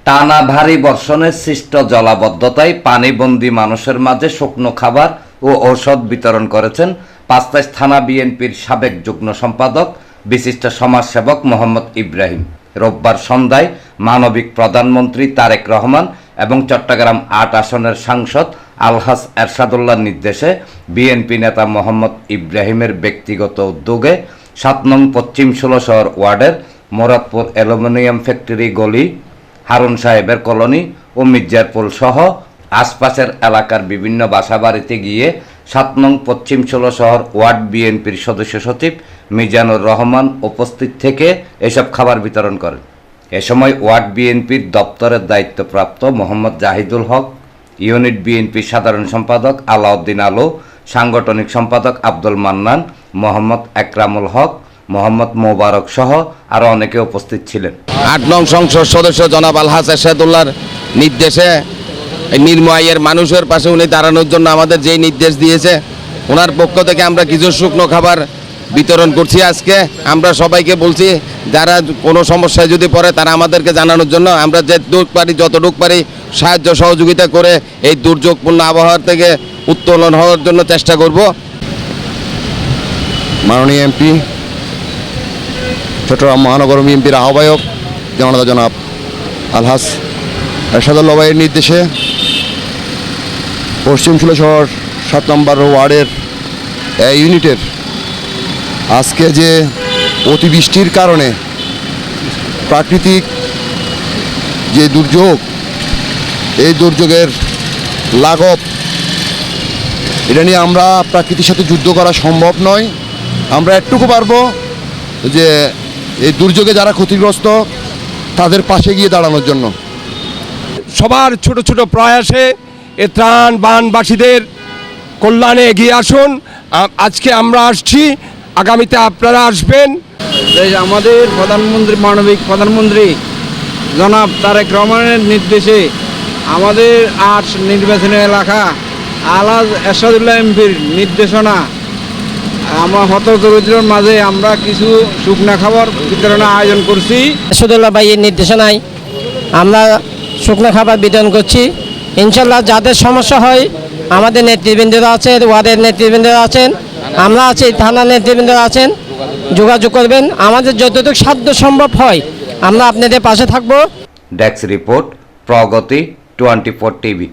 টানা ভারী বর্ষণের সৃষ্ট জলাবদ্ধতায় পানিবন্দী মানুষের মাঝে শুকনো খাবার ও ঔষধ বিতরণ করেছেন পাঁচতাইশ থানা বিএনপির সাবেক যুগ্ম সম্পাদক বিশিষ্ট সমাজসেবক মোহাম্মদ ইব্রাহিম। রোববার সন্ধ্যায় মানবিক প্রধানমন্ত্রী তারেক রহমান এবং চট্টগ্রাম ৮ আসনের সাংসদ আলহাজ এরশাদুল্লাহর নির্দেশে বিএনপি নেতা মোহাম্মদ ইব্রাহিমের ব্যক্তিগত উদ্যোগে ৭ নং পশ্চিম ১৬ শহর ওয়ার্ডের মোরাদপুর অ্যালুমিনিয়াম ফ্যাক্টরি গলি, হারুন সাহেবের কলোনি ও মির্জারপুর সহ আশপাশের এলাকার বিভিন্ন বাসাবাড়িতে গিয়ে ৭ নং পশ্চিম ১৬ শহর ওয়ার্ড বিএনপির সদস্য সচিব মিজানুর রহমান উপস্থিত থেকে এসব খাবার বিতরণ করেন। এ সময় ওয়ার্ড বিএনপির দপ্তরের দায়িত্বপ্রাপ্ত মোহাম্মদ জাহিদুল হক, ইউনিট বিএনপির সাধারণ সম্পাদক আলাউদ্দিন আলো, সাংগঠনিক সম্পাদক আব্দুল মান্নান, মোহাম্মদ একরামুল হক, মোহাম্মদ মোবারক সহ আরও অনেকে উপস্থিত ছিলেন। ৮ নং সংসদ সদস্য জনাব আলহাজ এরশাদুল্লাহর নির্দেশে নির্ময়ের মানুষের পাশে উনি দাঁড়ানোর জন্য আমাদের যেই নির্দেশ দিয়েছে, ওনার পক্ষ থেকে আমরা কিছু শুকনো খাবার বিতরণ করছি। আজকে আমরা সবাইকে বলছি যারা কোনো সমস্যায় যদি পড়ে তারা আমাদেরকে জানানোর জন্য, আমরা যতটুকু পারি সাহায্য সহযোগিতা করে এই দুর্যোগপূর্ণ আবহাওয়ার থেকে উত্তোলন হওয়ার জন্য চেষ্টা করব। মাননীয় এমপি, চট্টগ্রাম মহানগর বিএনপির আহ্বায়ক জনাব আলহাজ এরশাদুল্লাহ ভাইয়ের নির্দেশে পশ্চিম ১৬ শহর ৭ নম্বর ওয়ার্ডের ইউনিটের আজকে যে অতিবৃষ্টির কারণে প্রাকৃতিক যে দুর্যোগ, এই দুর্যোগের লাঘব, এটা নিয়ে আমরা প্রাকৃতির সাথে যুদ্ধ করা সম্ভব নয়। আমরা একটুকু পারবো যে এই দুর্যোগে যারা ক্ষতিগ্রস্ত তাদের পাশে গিয়ে দাঁড়ানোর জন্য। সবার ছোট ছোট প্রয়াসে এ ত্রাণ বানবাসীদের কল্যাণে এগিয়ে আসুন। আজকে আমরা আসছি, আগামীতে আপনারা আসবেন। আমাদের প্রধানমন্ত্রী, মানবিক প্রধানমন্ত্রী জনাব তারেক রহমানের নির্দেশে আমাদের ৮ নির্বাচনী এলাকা আলহাজ এরশাদুল্লাহ এমপির নির্দেশনা আমরা হতদরিদ্রের মাঝে আমরা কিছু শুকনা খাবার বিতরণের আয়োজন করছি। এরশাদুল্লাহ ভাইয়ের নির্দেশনায় আমরা শুকনো খাবার বিতরণ করছি। ইনশাল্লাহ যাদের সমস্যা হয় আমাদের নেতৃবৃন্দরা আছেন, ওয়ার্ডের নেতৃবৃন্দরা আছেন, আমরা আছি, থানার নেতৃবৃন্দরা আছেন, যোগাযোগ করবেন। আমাদের যতটুকু সাধ্য সম্ভব হয় আমরা আপনাদের পাশে থাকব। ডেস্ক রিপোর্ট, প্রগতি 24 টিভি।